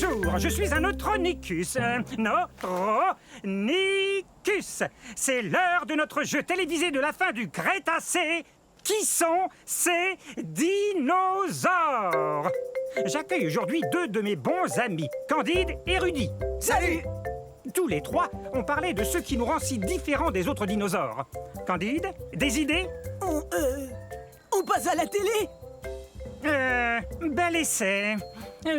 Bonjour, je suis un Neutronicus. Neutronicus. C'est l'heure de notre jeu télévisé de la fin du Crétacé. Qui sont ces dinosaures? J'accueille aujourd'hui deux de mes bons amis, Candide et Rudy. Salut! Tous les trois ont parlé de ce qui nous rend si différents des autres dinosaures. Candide, des idées? On passe à la télé? Bel essai.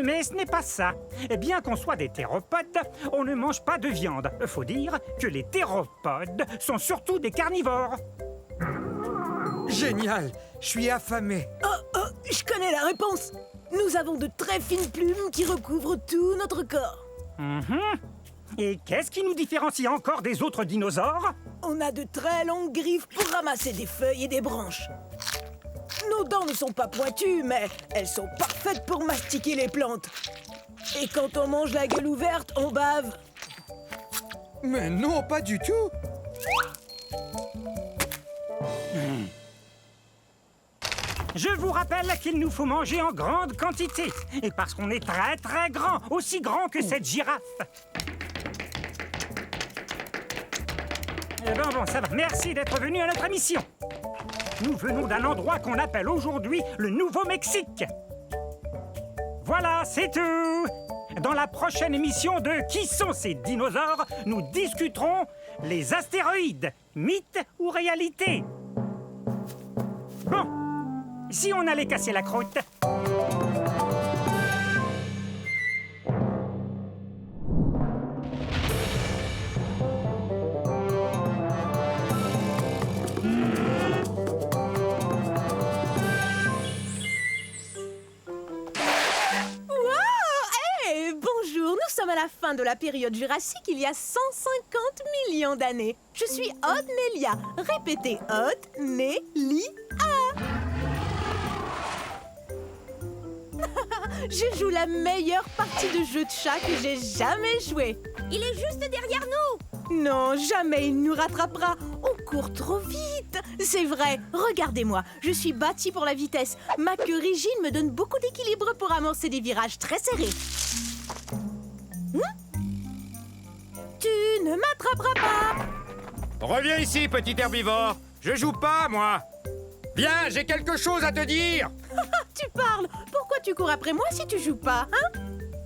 Mais ce n'est pas ça. Bien qu'on soit des théropodes, on ne mange pas de viande. Faut dire que les théropodes sont surtout des carnivores. Génial! Je suis affamé. Je connais la réponse. Nous avons de très fines plumes qui recouvrent tout notre corps. Et qu'est-ce qui nous différencie encore des autres dinosaures? On a de très longues griffes pour ramasser des feuilles et des branches. Nos dents ne sont pas pointues, mais elles sont parfaites pour mastiquer les plantes. Et quand on mange la gueule ouverte, on bave. Mais non, pas du tout! Je vous rappelle qu'il nous faut manger en grande quantité. Et parce qu'on est très très grand, aussi grand que cette girafe. Bon, ça va. Merci d'être venu à notre émission. Nous venons d'un endroit qu'on appelle aujourd'hui le Nouveau-Mexique. Voilà, c'est tout. Dans la prochaine émission de Qui sont ces dinosaures, nous discuterons les astéroïdes, mythes ou réalité. Bon, si on allait casser la croûte. Nous sommes à la fin de la période jurassique, il y a 150 millions d'années. Je suis Odnelia. Répétez, Odnelia. Je joue la meilleure partie de jeu de chat que j'ai jamais joué. Il est juste derrière nous. Non, jamais il nous rattrapera. On court trop vite. C'est vrai, regardez-moi. Je suis bâtie pour la vitesse. Ma queue rigide me donne beaucoup d'équilibre pour amorcer des virages très serrés. Tu ne m'attraperas pas. Reviens ici, petit herbivore. Je joue pas, moi. Viens, j'ai quelque chose à te dire. Tu parles. Pourquoi tu cours après moi si tu joues pas, hein?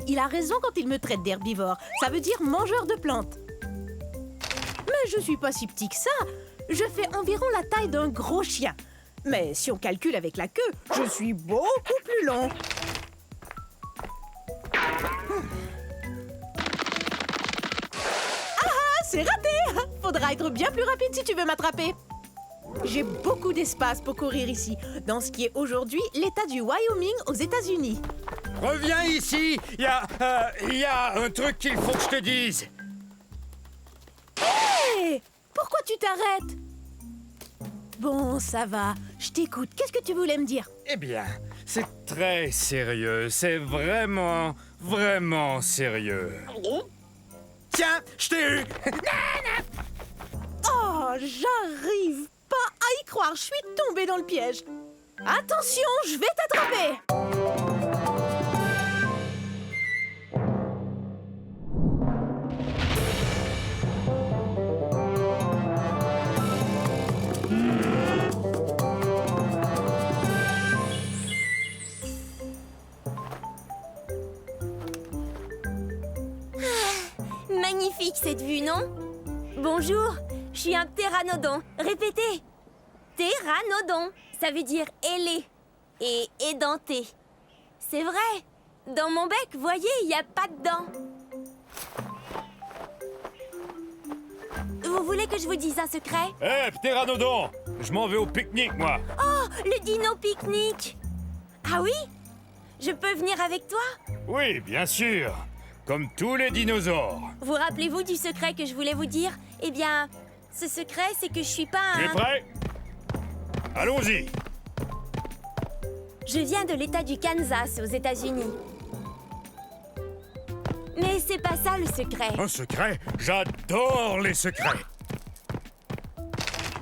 Il a raison quand il me traite d'herbivore. Ça veut dire mangeur de plantes. Mais je suis pas si petit que ça. Je fais environ la taille d'un gros chien. Mais si on calcule avec la queue, je suis beaucoup plus long. C'est raté! Faudra être bien plus rapide si tu veux m'attraper. J'ai beaucoup d'espace pour courir ici, dans ce qui est aujourd'hui l'État du Wyoming aux États-Unis. Reviens ici. Il y a un truc qu'il faut que je te dise. Hé! Pourquoi tu t'arrêtes? Bon, ça va. Je t'écoute. Qu'est-ce que tu voulais me dire? Eh bien, c'est très sérieux. C'est vraiment, vraiment sérieux. Tiens, je t'ai eu. Oh, j'arrive pas à y croire. Je suis tombée dans le piège. Attention, je vais t'attraper. Magnifique cette vue, non? Bonjour, je suis un ptéranodon. Répétez. Ptéranodon, ça veut dire ailé et édenté. C'est vrai. Dans mon bec, voyez, il n'y a pas de dents. Vous voulez que je vous dise un secret? Hé, ptéranodon! Je m'en vais au pique-nique, moi. Oh, le dino pique-nique! Ah oui? Je peux venir avec toi? Oui, bien sûr. Comme tous les dinosaures. Vous rappelez-vous du secret que je voulais vous dire? Eh bien, ce secret, c'est que je suis pas un... Tu es prêt? Allons-y. Je viens de l'État du Kansas, aux États-Unis. Mais c'est pas ça le secret. Un secret? J'adore les secrets.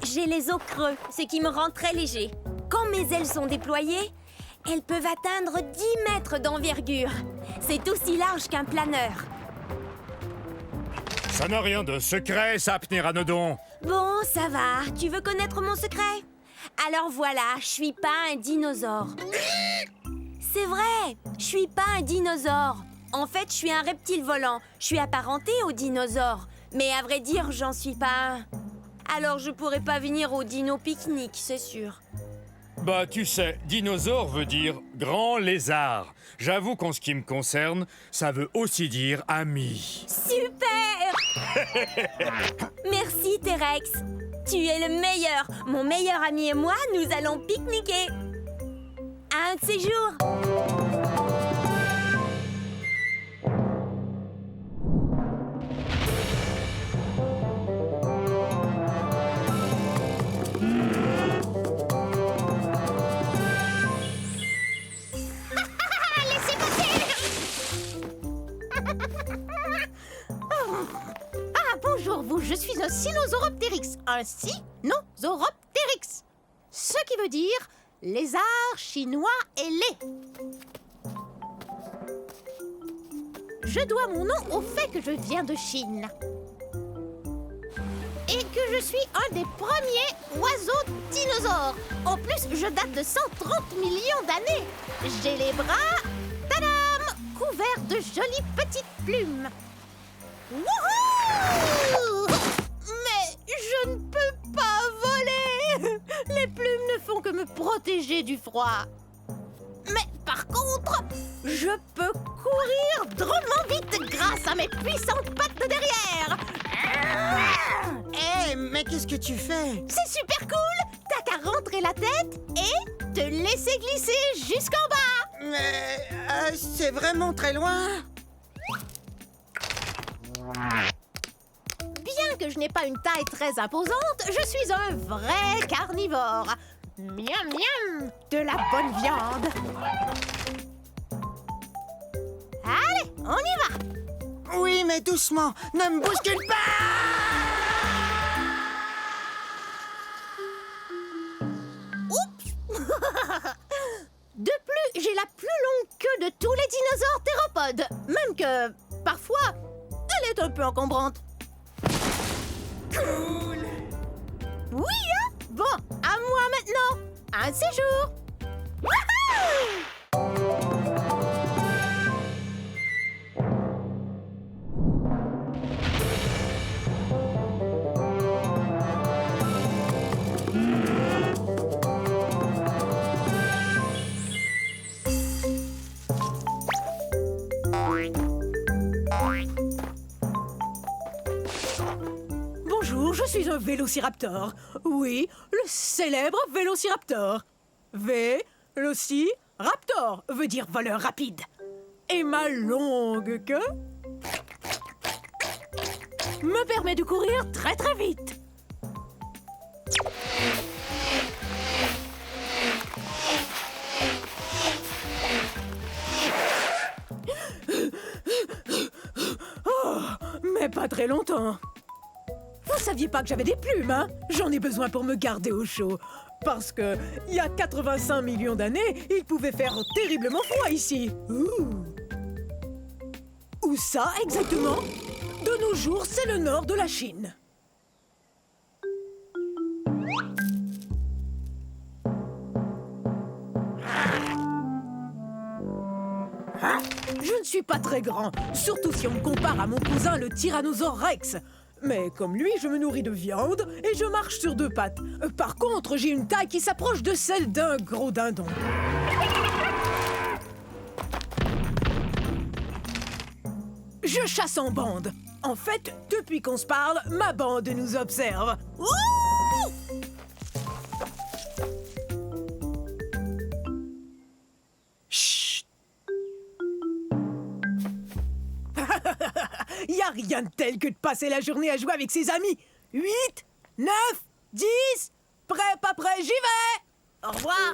J'ai les os creux, ce qui me rend très léger. Quand mes ailes sont déployées, elles peuvent atteindre 10 mètres d'envergure. C'est aussi large qu'un planeur. Ça n'a rien de secret, ça, Ptéranodon. Bon, ça va. Tu veux connaître mon secret? Alors voilà, je suis pas un dinosaure. C'est vrai, je suis pas un dinosaure. En fait, je suis un reptile volant. Je suis apparenté aux dinosaures. Mais à vrai dire, j'en suis pas un. Alors je pourrais pas venir au dino pique-nique, c'est sûr. Bah, tu sais, dinosaure veut dire grand lézard. J'avoue qu'en ce qui me concerne, ça veut aussi dire ami. Super! Merci, T-Rex. Tu es le meilleur. Mon meilleur ami et moi, nous allons pique-niquer. Un de ces jours. Bonjour vous, je suis un Sinosauropteryx. Un Sinosauropteryx. Ce qui veut dire lézard chinois ailé. Je dois mon nom au fait que je viens de Chine. Et que je suis un des premiers oiseaux dinosaures. En plus, je date de 130 millions d'années. J'ai les bras, tadam, couverts de jolies petites plumes. Wouhou! Mais je ne peux pas voler! Les plumes ne font que me protéger du froid. Mais par contre, je peux courir drôlement vite grâce à mes puissantes pattes de derrière. Hé, mais qu'est-ce que tu fais? C'est super cool! T'as qu'à rentrer la tête et te laisser glisser jusqu'en bas. Mais c'est vraiment très loin. Bien que je n'ai pas une taille très imposante, je suis un vrai carnivore. Miam miam, de la bonne viande. Allez, on y va. Oui, mais doucement, ne me bouscule pas. Oups. De plus, j'ai la plus longue queue de tous les dinosaures théropodes. Même que, parfois, elle est un peu encombrante. Cool. Oui, hein? Bon, à moi maintenant. Un séjour. Wouhou! Bonjour, je suis un vélociraptor. Oui, le célèbre vélociraptor. Vélociraptor veut dire voleur rapide. Et ma longue queue me permet de courir très très vite. Oh, mais pas très longtemps. Vous saviez pas que j'avais des plumes, hein? J'en ai besoin pour me garder au chaud. Parce que, il y a 85 millions d'années, il pouvait faire terriblement froid ici. Où ça, exactement? De nos jours, c'est le nord de la Chine. Je ne suis pas très grand, surtout si on me compare à mon cousin le Tyrannosaure Rex. Mais comme lui, je me nourris de viande et je marche sur deux pattes. Par contre, j'ai une taille qui s'approche de celle d'un gros dindon. Je chasse en bande. En fait, depuis qu'on se parle, ma bande nous observe. Ouh! Chut! Y a rien de tel que de passer la journée à jouer avec ses amis. 8, 9, 10, prêt, pas prêt, j'y vais! Au revoir!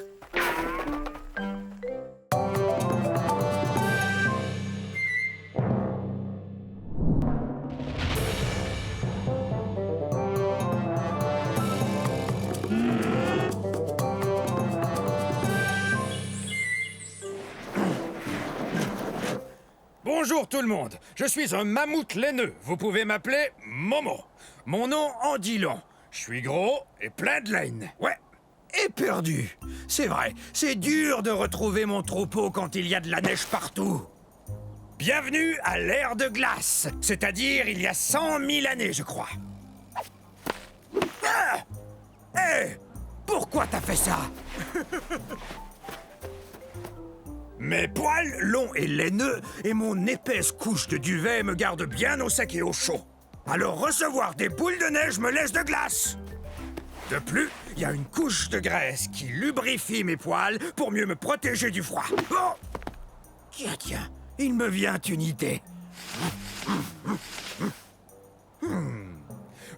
Bonjour tout le monde, je suis un mammouth laineux. Vous pouvez m'appeler Momo. Mon nom en dit long. Je suis gros et plein de laine. Ouais. Et perdu. C'est vrai, c'est dur de retrouver mon troupeau quand il y a de la neige partout. Bienvenue à l'ère de glace, c'est-à-dire il y a 100 000 années, je crois. Ah! Hé! Pourquoi t'as fait ça? Mes poils longs et laineux et mon épaisse couche de duvet me gardent bien au sec et au chaud. Alors recevoir des boules de neige me laisse de glace. De plus, il y a une couche de graisse qui lubrifie mes poils pour mieux me protéger du froid. Oh! Tiens, il me vient une idée.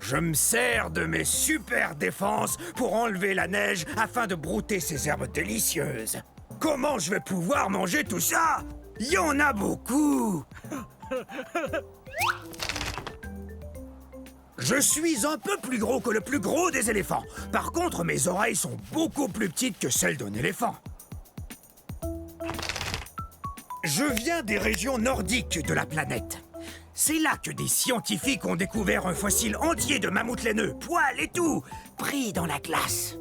Je me sers de mes super défenses pour enlever la neige afin de brouter ces herbes délicieuses. Comment je vais pouvoir manger tout ça? Il y en a beaucoup. Je suis un peu plus gros que le plus gros des éléphants. Par contre, mes oreilles sont beaucoup plus petites que celles d'un éléphant. Je viens des régions nordiques de la planète. C'est là que des scientifiques ont découvert un fossile entier de mammouth laineux, poils et tout, pris dans la glace.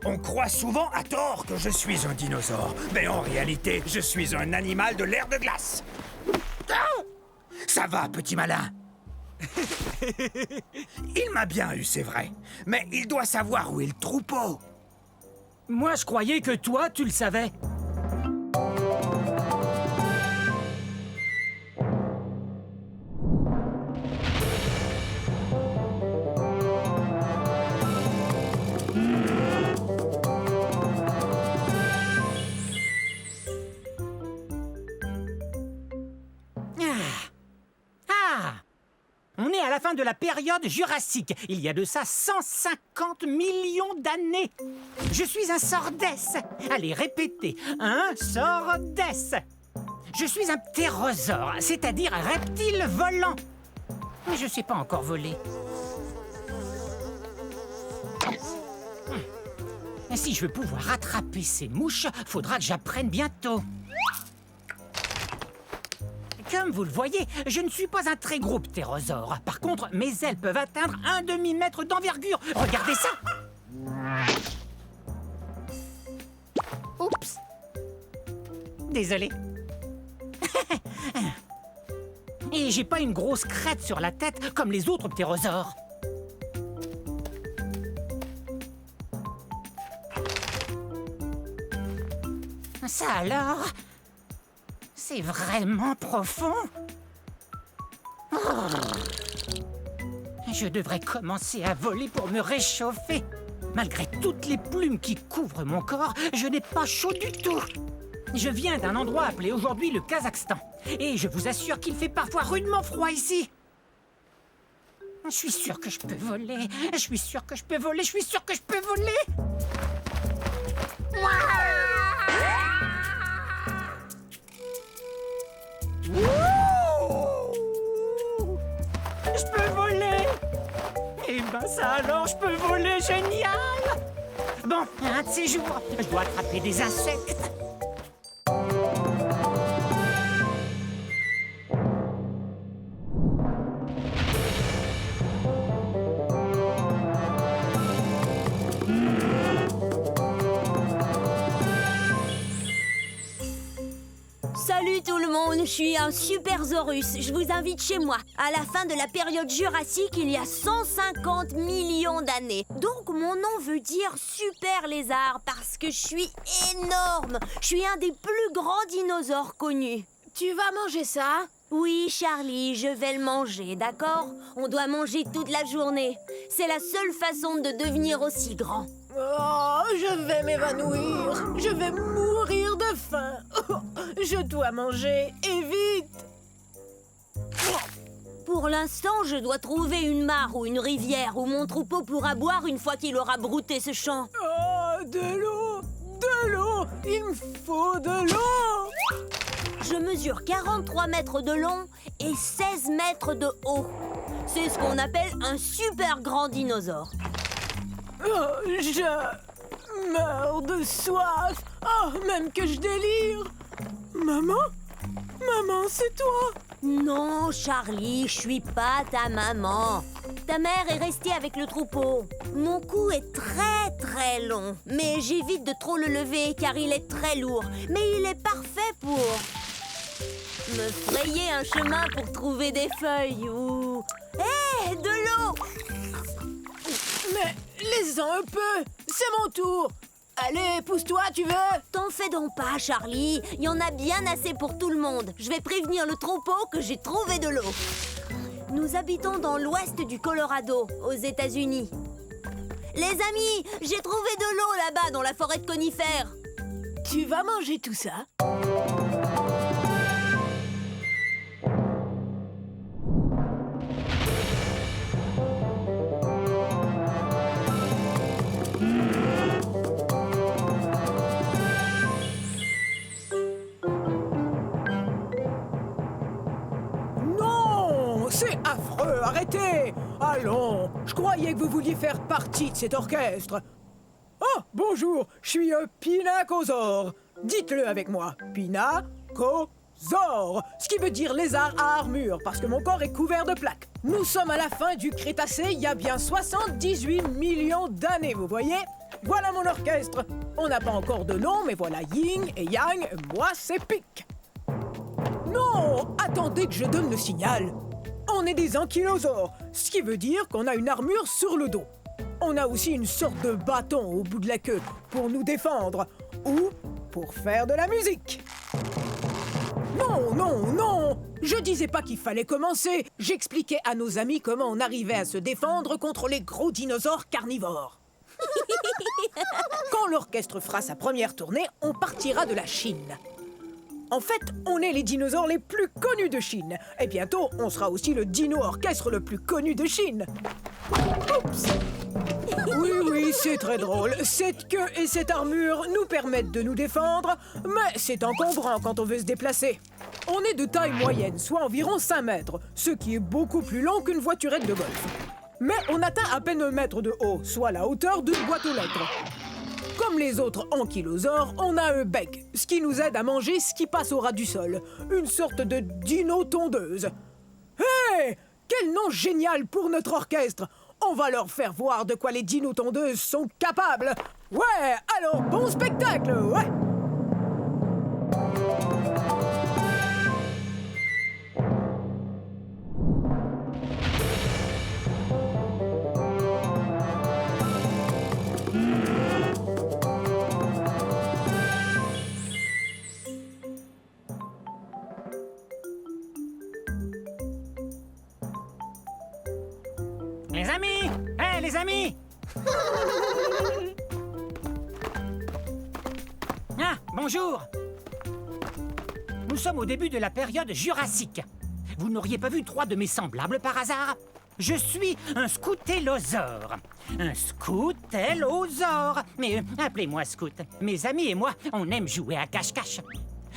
On croit souvent à tort que je suis un dinosaure, mais en réalité, je suis un animal de l'ère de glace. Ah! Ça va, petit malin. Il m'a bien eu, c'est vrai, mais il doit savoir où est le troupeau. Moi, je croyais que toi, tu le savais. On est à la fin de la période jurassique. Il y a de ça 150 millions d'années. Je suis un sordès. Allez, répétez. Un sordès. Je suis un ptérosaure, c'est-à-dire un reptile volant. Mais je sais pas encore voler. Si je veux pouvoir attraper ces mouches, faudra que j'apprenne bientôt. Comme vous le voyez, je ne suis pas un très gros ptérosaure. Par contre, mes ailes peuvent atteindre 1 demi-mètre d'envergure. Regardez ça! Oups! Désolé. Et j'ai pas une grosse crête sur la tête comme les autres ptérosaures. Ça alors? C'est vraiment profond. Oh. Je devrais commencer à voler pour me réchauffer. Malgré toutes les plumes qui couvrent mon corps, je n'ai pas chaud du tout. Je viens d'un endroit appelé aujourd'hui le Kazakhstan. Et je vous assure qu'il fait parfois rudement froid ici. Je suis sûr que je peux voler. Je suis sûr que je peux voler. Je suis sûr que je peux voler. Je peux voler! Eh ben ça alors, je peux voler, génial! Bon, un de ces jours, je dois attraper des insectes. Salut tout le monde, je suis un Supersaurus. Je vous invite chez moi. À la fin de la période jurassique, il y a 150 millions d'années. Donc mon nom veut dire super lézard parce que je suis énorme. Je suis un des plus grands dinosaures connus. Tu vas manger ça? Oui, Charlie, je vais le manger, d'accord? On doit manger toute la journée. C'est la seule façon de devenir aussi grand. Oh, je vais m'évanouir. Je vais mourir de faim. Je dois manger, et vite. Pour l'instant, je dois trouver une mare ou une rivière où mon troupeau pourra boire une fois qu'il aura brouté ce champ. Oh, de l'eau. De l'eau. Il me faut de l'eau. Je mesure 43 mètres de long et 16 mètres de haut. C'est ce qu'on appelle un super grand dinosaure. Oh, je meurs de soif. Oh, même que je délire. Maman? Maman, c'est toi? Non, Charlie, je suis pas ta maman. Ta mère est restée avec le troupeau. Mon cou est très très long, mais j'évite de trop le lever car il est très lourd. Mais il est parfait pour me frayer un chemin pour trouver des feuilles ou... Hé, de l'eau! Mais laisse-en un peu. C'est mon tour. Allez, pousse-toi, tu veux? T'en fais donc pas, Charlie. Il y en a bien assez pour tout le monde. Je vais prévenir le troupeau que j'ai trouvé de l'eau. Nous habitons dans l'ouest du Colorado, aux États-Unis. Les amis, j'ai trouvé de l'eau là-bas dans la forêt de conifères. Tu vas manger tout ça? C'est affreux, arrêtez! Allons, je croyais que vous vouliez faire partie de cet orchestre. Oh, bonjour, je suis Pinacosaure. Dites-le avec moi, Pinacosaure, ce qui veut dire lézard à armure, parce que mon corps est couvert de plaques. Nous sommes à la fin du Crétacé, il y a bien 78 millions d'années, vous voyez? Voilà mon orchestre. On n'a pas encore de nom, mais voilà Yin et Yang, moi c'est Pic. Non, attendez que je donne le signal. On est des ankylosaures, ce qui veut dire qu'on a une armure sur le dos. On a aussi une sorte de bâton au bout de la queue pour nous défendre ou pour faire de la musique. Non, non, non! Je disais pas qu'il fallait commencer. J'expliquais à nos amis comment on arrivait à se défendre contre les gros dinosaures carnivores. Quand l'orchestre fera sa première tournée, on partira de la Chine. En fait, on est les dinosaures les plus connus de Chine. Et bientôt, on sera aussi le dino-orchestre le plus connu de Chine. Oups! Oui, c'est très drôle. Cette queue et cette armure nous permettent de nous défendre, mais c'est encombrant quand on veut se déplacer. On est de taille moyenne, soit environ 5 mètres, ce qui est beaucoup plus long qu'une voiturette de golf. Mais on atteint à peine 1 mètre de haut, soit la hauteur d'une boîte aux lettres. Comme les autres ankylosaures, on a un bec, ce qui nous aide à manger ce qui passe au ras du sol. Une sorte de dino-tondeuse. Hé! Quel nom génial pour notre orchestre! On va leur faire voir de quoi les dino-tondeuses sont capables. Ouais, alors bon spectacle, ouais! Les amis! Hé, les amis! Ah, bonjour! Nous sommes au début de la période jurassique. Vous n'auriez pas vu 3 de mes semblables par hasard? Je suis un scoutellosaure. Un scoutellosaure. Mais appelez-moi scout. Mes amis et moi, on aime jouer à cache-cache.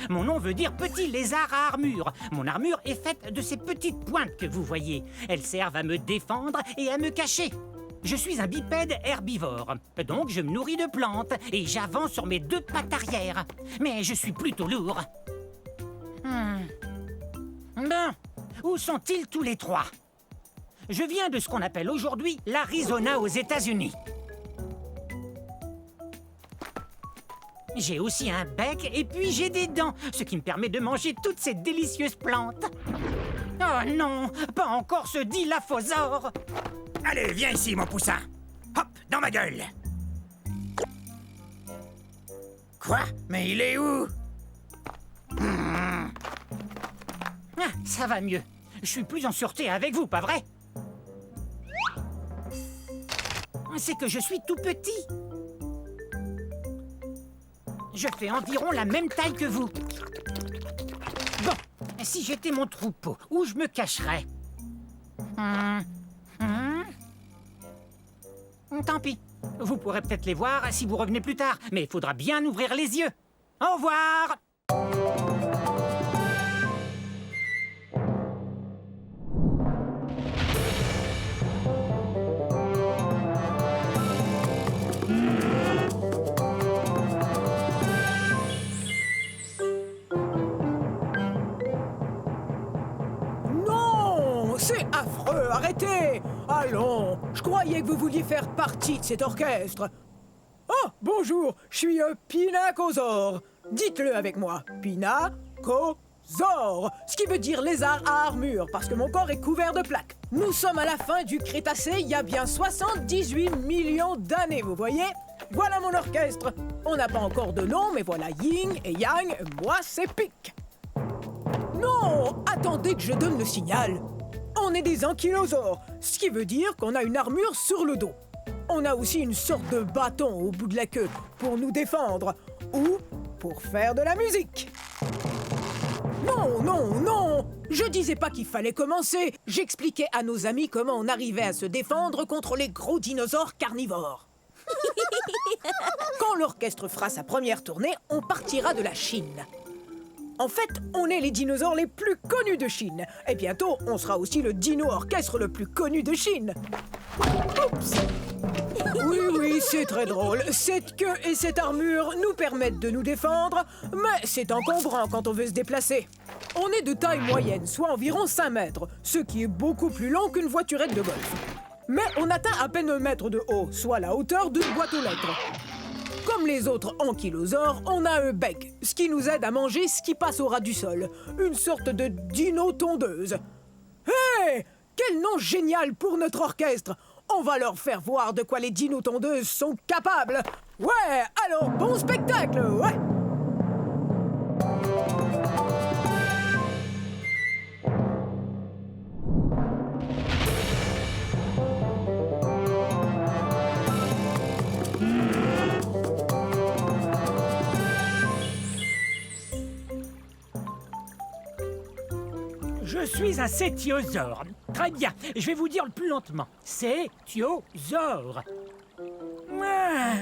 Mon nom veut dire petit lézard à armure. Mon armure est faite de ces petites pointes que vous voyez. Elles servent à me défendre et à me cacher. Je suis un bipède herbivore, donc je me nourris de plantes et j'avance sur mes 2 pattes arrière. Mais je suis plutôt lourd. Bon, où sont-ils tous les 3? Je viens de ce qu'on appelle aujourd'hui l'Arizona aux États-Unis. J'ai aussi un bec et puis j'ai des dents, ce qui me permet de manger toutes ces délicieuses plantes. Oh non, pas encore ce dilaphosaure! Allez, viens ici, mon poussin. Hop, dans ma gueule. Quoi? Mais il est où? Ah, ça va mieux. Je suis plus en sûreté avec vous, pas vrai? C'est que je suis tout petit. Je fais environ la même taille que vous. Bon, si j'étais mon troupeau, où je me cacherais? Tant pis. Vous pourrez peut-être les voir si vous revenez plus tard, mais il faudra bien ouvrir les yeux. Au revoir! non, c'est affreux, arrêtez! Allons, je croyais que vous vouliez faire partie de cet orchestre. Oh, bonjour, je suis Pinacosaure. Dites-le avec moi, Pinacosaure, ce qui veut dire lézard à armure, parce que mon corps est couvert de plaques. Nous sommes à la fin du Crétacé, il y a bien 78 millions d'années, vous voyez? Voilà mon orchestre. On n'a pas encore de nom, mais voilà Yin et Yang, moi c'est Pic. Non, attendez que je donne le signal. On est des ankylosaures, ce qui veut dire qu'on a une armure sur le dos. On a aussi une sorte de bâton au bout de la queue pour nous défendre ou pour faire de la musique. Non, non, non! Je disais pas qu'il fallait commencer. J'expliquais à nos amis comment on arrivait à se défendre contre les gros dinosaures carnivores. Quand l'orchestre fera sa première tournée, on partira de la Chine. En fait, on est les dinosaures les plus connus de Chine. Et bientôt, on sera aussi le dino-orchestre le plus connu de Chine. Oups! Oui, c'est très drôle. Cette queue et cette armure nous permettent de nous défendre, mais c'est encombrant quand on veut se déplacer. On est de taille moyenne, soit environ 5 mètres, ce qui est beaucoup plus long qu'une voiturette de golf. Mais on atteint à peine 1 mètre de haut, soit la hauteur d'une boîte aux lettres. Comme les autres ankylosaures, on a un bec, ce qui nous aide à manger ce qui passe au ras du sol. Une sorte de dino-tondeuse. Hé! Quel nom génial pour notre orchestre! On va leur faire voir de quoi les dino-tondeuses sont capables. Ouais, alors bon spectacle, ouais! Je suis un cétiosaure. Très bien, je vais vous dire le plus lentement. Cétiosaure. Ah.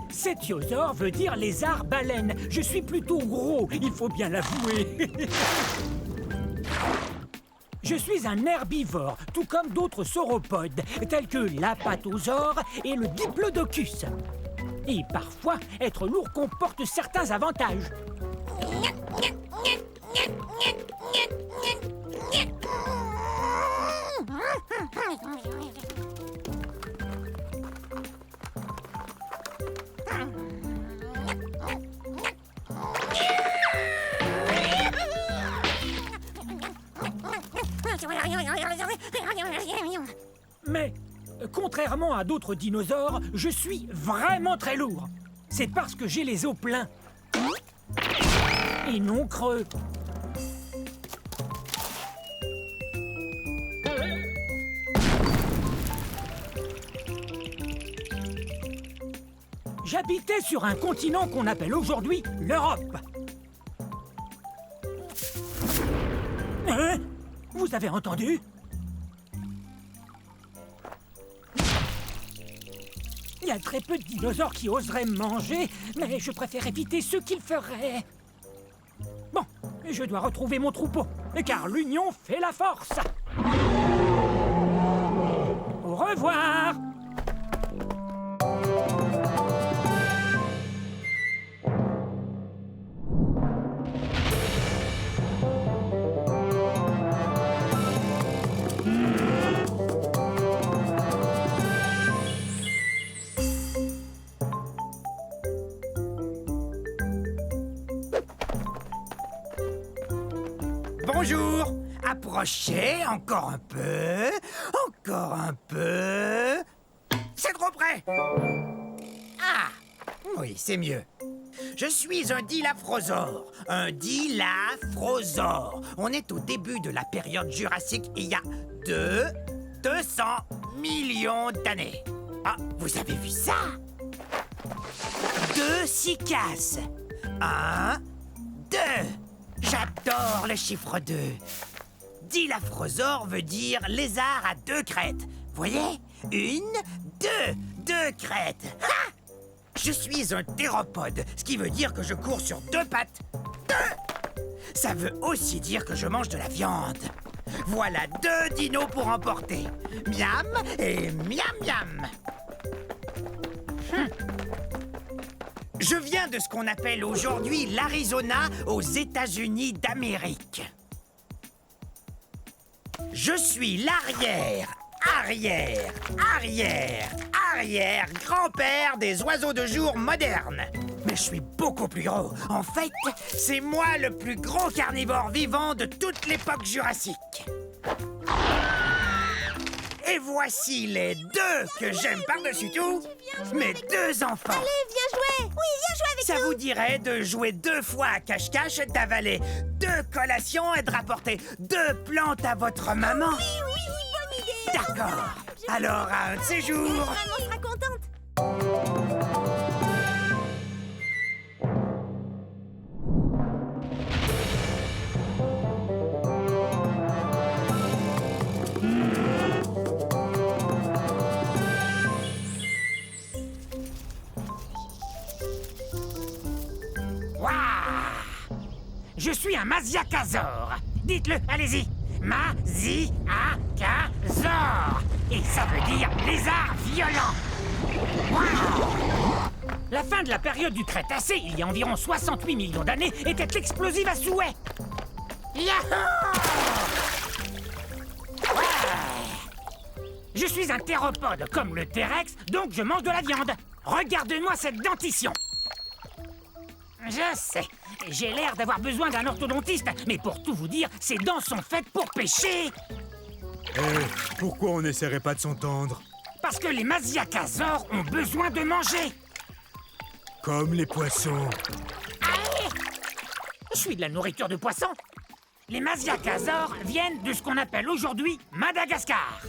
Cétiosaure veut dire lézard-baleine. Je suis plutôt gros, il faut bien l'avouer. Je suis un herbivore, tout comme d'autres sauropodes, tels que l'apatosaure et le diplodocus. Et parfois, être lourd comporte certains avantages. Mais, contrairement à d'autres dinosaures, je suis vraiment très lourd. C'est parce que j'ai les os pleins. Et non creux. J'habitais sur un continent qu'on appelle aujourd'hui l'Europe. Hein? Vous avez entendu? Il y a très peu de dinosaures qui oseraient me manger, mais je préfère éviter ceux qui le feraient. Bon, je dois retrouver mon troupeau, car l'union fait la force. Au revoir. Bonjour. Approchez, encore un peu. Encore un peu. C'est trop près. Ah, oui, c'est mieux. Je suis un dilaphrosore. Un dilaphrosore. On est au début de la période jurassique et il y a 200 millions d'années. Ah, vous avez vu ça? 2 cycasses. 1, 2. J'adore le chiffre 2. Dilaphrosore veut dire lézard à 2 crêtes. Voyez? 1, 2. 2 crêtes. Ha! Je suis un théropode, ce qui veut dire que je cours sur 2 pattes. 2! Ça veut aussi dire que je mange de la viande. Voilà 2 dinos pour emporter. Miam et miam miam. Je viens de ce qu'on appelle aujourd'hui l'Arizona aux États-Unis d'Amérique. Je suis l'arrière-grand-père des oiseaux de jour modernes. Mais je suis beaucoup plus gros. En fait, c'est moi le plus gros carnivore vivant de toute l'époque jurassique. Et voici les deux que j'aime par-dessus tout, mes deux enfants. Allez, viens jouer. Oui, viens jouer avec Ça nous. vous dirait de jouer 2 fois à cache-cache, d'avaler 2 collations et de rapporter 2 plantes à votre maman? Oui, bonne idée. D'accord. Alors, à un de ces jours... Maman sera contente. Waouh! Je suis un Masiakasaur. Dites-le, allez-y. Masiakasaur. Et ça veut dire lézard violent. Waouh! La fin de la période du Crétacé, il y a environ 68 millions d'années, était explosive à souhait. Yahoo! Ouais! Je suis un théropode comme le T-Rex, donc je mange de la viande. Regarde-moi cette dentition. Je sais, j'ai l'air d'avoir besoin d'un orthodontiste, mais pour tout vous dire, ces dents sont faites pour pêcher. Pourquoi on n'essaierait pas de s'entendre? Parce que les Masiakasaurs ont besoin de manger. Comme les poissons. Allez! Je suis de la nourriture de poisson. Les Masiakasaurs viennent de ce qu'on appelle aujourd'hui Madagascar.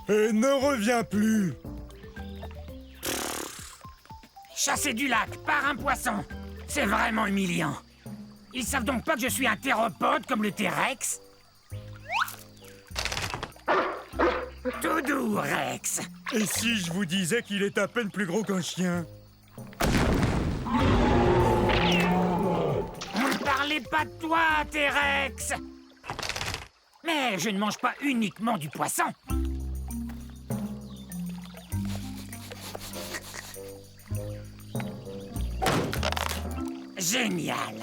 Et ne reviens plus. Chassé du lac par un poisson, c'est vraiment humiliant. Ils savent donc pas que je suis un théropode comme le T-Rex? Tout doux, Rex. Et si je vous disais qu'il est à peine plus gros qu'un chien? On ne parlait pas de toi, T-Rex. Mais je ne mange pas uniquement du poisson. Génial.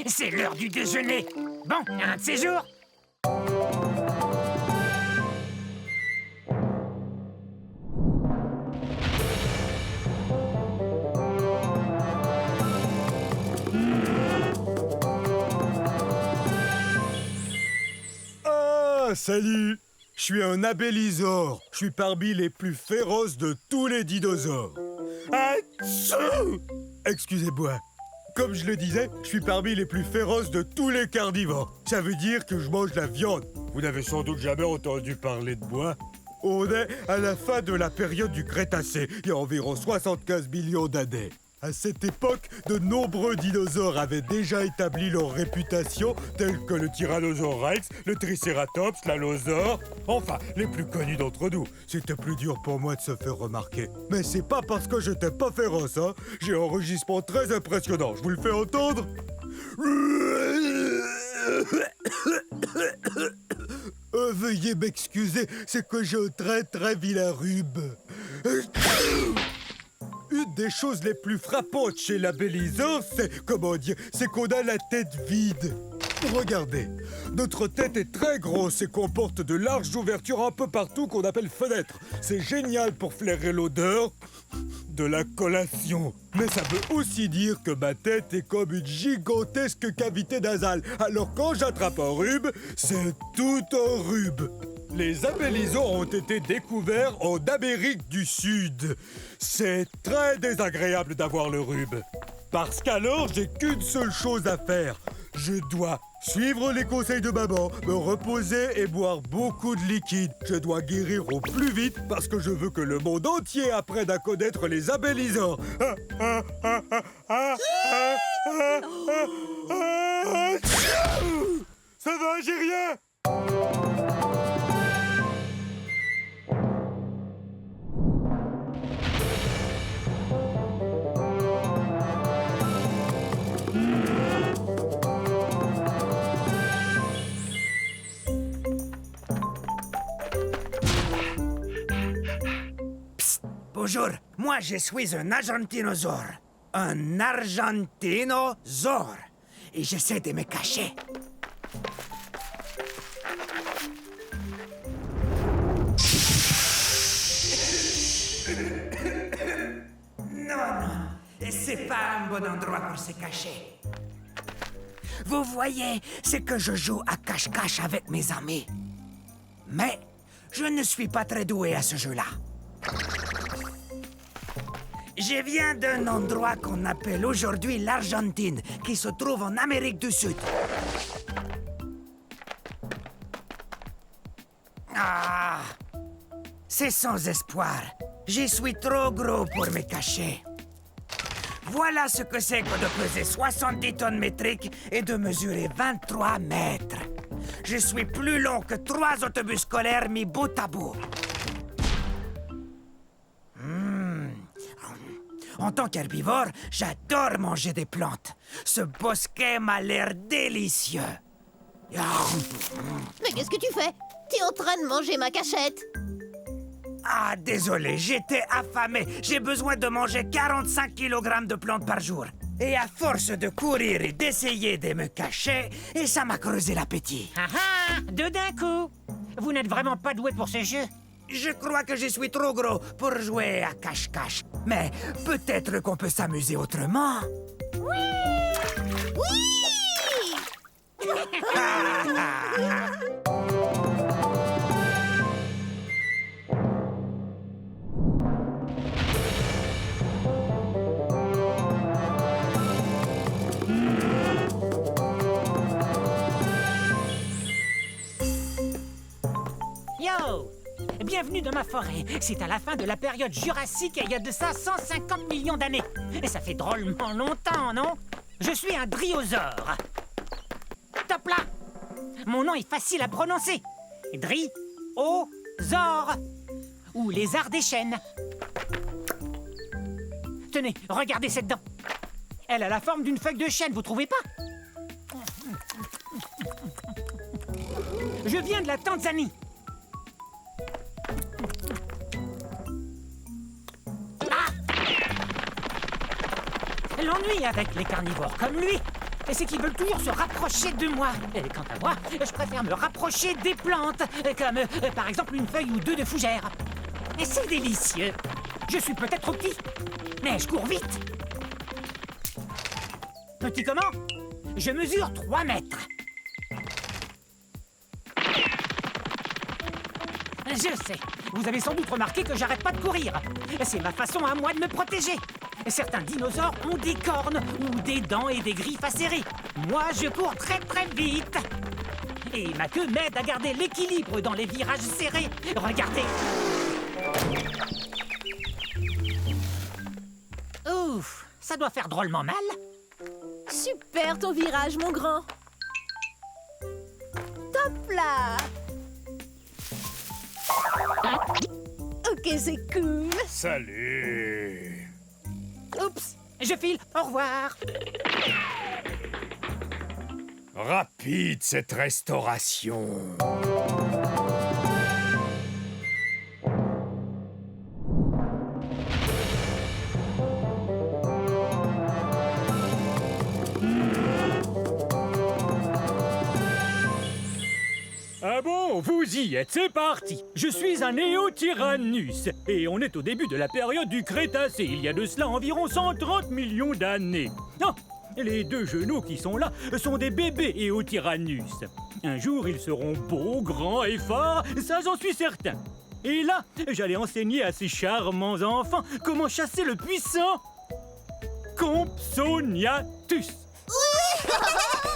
C'est l'heure du déjeuner. Bon, un de ces jours. Ah, salut! Je suis un abélisaure. Je suis parmi les plus féroces de tous les dinosaures. Achou! Excusez-moi. Comme je le disais, je suis parmi les plus féroces de tous les carnivores. Ça veut dire que je mange la viande. Vous n'avez sans doute jamais entendu parler de moi. On est à la fin de la période du Crétacé, il y a environ 75 millions d'années. À cette époque, de nombreux dinosaures avaient déjà établi leur réputation, tels que le Tyrannosaure Rex, le Triceratops, l'Allosaure, enfin, les plus connus d'entre nous. C'était plus dur pour moi de se faire remarquer. Mais c'est pas parce que j'étais pas féroce, hein. J'ai un enregistrement très impressionnant, je vous le fais entendre. Veuillez m'excuser, c'est que j'ai un très vilain rhume. Une des choses les plus frappantes chez l'abélisaure, c'est qu'on a la tête vide. Regardez, notre tête est très grosse et comporte de larges ouvertures un peu partout qu'on appelle fenêtres. C'est génial pour flairer l'odeur de la collation. Mais ça veut aussi dire que ma tête est comme une gigantesque cavité nasale. Alors quand j'attrape un rhume, c'est tout un rhume. Les abélisaures ont été découverts en Amérique du Sud. C'est très désagréable d'avoir le rhume. Parce qu'alors, j'ai qu'une seule chose à faire. Je dois suivre les conseils de maman, me reposer et boire beaucoup de liquide. Je dois guérir au plus vite parce que je veux que le monde entier apprenne à connaître les abélisaures. Ça va, j'ai rien. Bonjour, moi je suis un argentinosaure. Un argentinosaure. Et j'essaie de me cacher. Non, c'est pas un bon endroit pour se cacher. Vous voyez, c'est que je joue à cache-cache avec mes amis. Mais je ne suis pas très doué à ce jeu-là. Je viens d'un endroit qu'on appelle aujourd'hui l'Argentine, qui se trouve en Amérique du Sud. Ah, c'est sans espoir. Je suis trop gros pour me cacher. Voilà ce que c'est que de peser 70 tonnes métriques et de mesurer 23 mètres. Je suis plus long que 3 autobus scolaires mis bout à bout. En tant qu'herbivore, j'adore manger des plantes. Ce bosquet m'a l'air délicieux. Mais qu'est-ce que tu fais? T'es en train de manger ma cachette. Ah, désolé, j'étais affamé. J'ai besoin de manger 45 kg de plantes par jour. Et à force de courir et d'essayer de me cacher, et ça m'a creusé l'appétit. Ah ah, deux d'un coup. Vous n'êtes vraiment pas doué pour ce jeu. Je crois que je suis trop gros pour jouer à cache-cache. Mais peut-être qu'on peut s'amuser autrement. Oui. Yo! Bienvenue dans ma forêt. C'est à la fin de la période jurassique et il y a de ça 150 millions d'années. Et ça fait drôlement longtemps, non? Je suis un dryosaure. Top là! Mon nom est facile à prononcer. Dryosaure. Ou lézard des chênes. Tenez, regardez cette dent. Elle a la forme d'une feuille de chêne, vous trouvez pas? Je viens de la Tanzanie. L'ennui avec les carnivores comme lui, c'est qu'ils veulent toujours se rapprocher de moi. Et quant à moi, je préfère me rapprocher des plantes, comme par exemple une feuille ou deux de fougère. Et c'est délicieux. Je suis peut-être petit, mais je cours vite. Petit comment? Je mesure 3 mètres. Je sais, vous avez sans doute remarqué que j'arrête pas de courir. C'est ma façon à moi de me protéger. Certains dinosaures ont des cornes ou des dents et des griffes acérées. Moi, je cours très très vite. Et ma queue m'aide à garder l'équilibre dans les virages serrés. Regardez. Ouf, ça doit faire drôlement mal. Super ton virage, mon grand. Top là. Ok, c'est cool. Salut. Oups, je file. Au revoir. Rapide cette restauration. Ah bon, vous y êtes, c'est parti. Je suis un Néotyrannus et on est au début de la période du Crétacé, il y a de cela environ 130 millions d'années. Non, les deux genoux qui sont là sont des bébés Néotyrannus. Un jour, ils seront beaux, grands et forts, ça j'en suis certain. Et là, j'allais enseigner à ces charmants enfants comment chasser le puissant Compsognathus.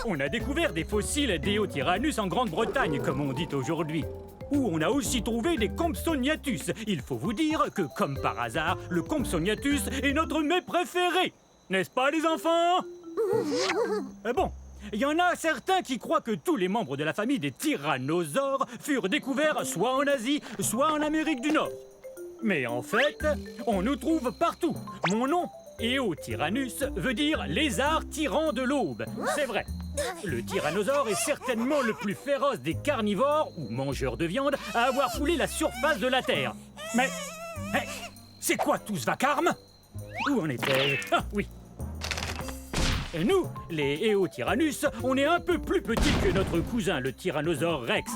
On a découvert des fossiles d'Éotyrannus en Grande-Bretagne, comme on dit aujourd'hui. Où on a aussi trouvé des Compsognathus. Il faut vous dire que, comme par hasard, le Compsognathus est notre mets préféré. N'est-ce pas, les enfants? Bon, il y en a certains qui croient que tous les membres de la famille des tyrannosaures furent découverts soit en Asie, soit en Amérique du Nord. Mais en fait, on nous trouve partout. Mon nom, Éotyrannus, veut dire lézard tyran de l'aube. C'est vrai. Le tyrannosaure est certainement le plus féroce des carnivores, ou mangeurs de viande, à avoir foulé la surface de la Terre. Mais C'est quoi tout ce vacarme? Où en était? Ah, oui. Nous, les Eotyrannus, on est un peu plus petits que notre cousin, le tyrannosaure Rex.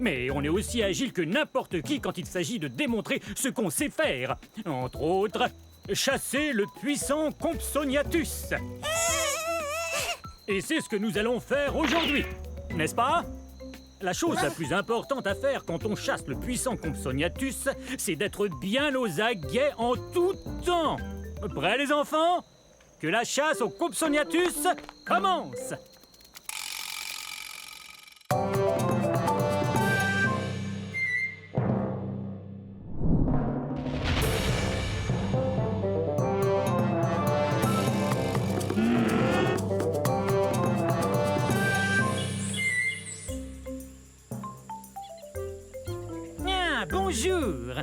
Mais on est aussi agile que n'importe qui quand il s'agit de démontrer ce qu'on sait faire. Entre autres, chasser le puissant Compsognathus. Et c'est ce que nous allons faire aujourd'hui, n'est-ce pas? La chose la plus importante à faire quand on chasse le puissant Compsognathus, c'est d'être bien aux aguets en tout temps. Prêts les enfants? Que la chasse au Compsognathus commence! Bonjour.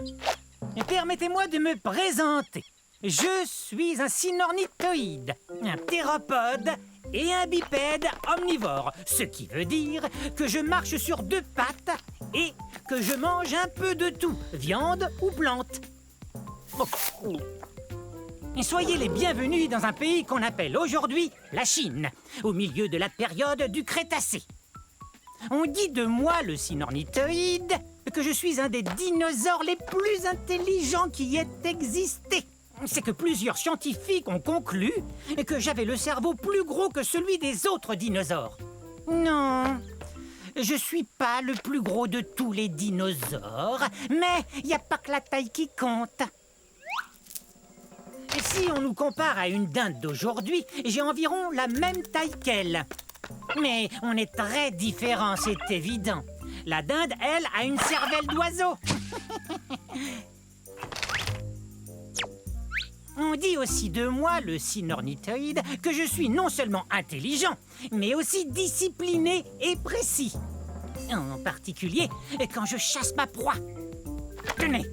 Permettez-moi de me présenter. Je suis un cynornithoïde, un théropode et un bipède omnivore, ce qui veut dire que je marche sur 2 pattes et que je mange un peu de tout, viande ou plante. Soyez les bienvenus dans un pays qu'on appelle aujourd'hui la Chine, au milieu de la période du Crétacé. On dit de moi, le cynornithoïde, que je suis un des dinosaures les plus intelligents qui ait existé. C'est que plusieurs scientifiques ont conclu que j'avais le cerveau plus gros que celui des autres dinosaures. Non, je suis pas le plus gros de tous les dinosaures, mais il n'y a pas que la taille qui compte. Si on nous compare à une dinde d'aujourd'hui, j'ai environ la même taille qu'elle. Mais on est très différents, c'est évident. La dinde, elle, a une cervelle d'oiseau. On dit aussi de moi, le cynornithoïde, que je suis non seulement intelligent, mais aussi discipliné et précis. En particulier, quand je chasse ma proie. Tenez,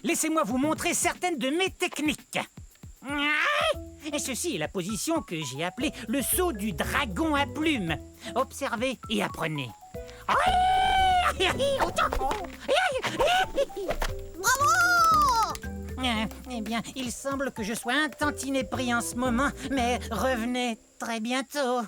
laissez-moi vous montrer certaines de mes techniques. Et ceci est la position que j'ai appelée le saut du dragon à plumes. Observez et apprenez. Eh bien, il semble que je sois un tantinet pris en ce moment, mais revenez très bientôt.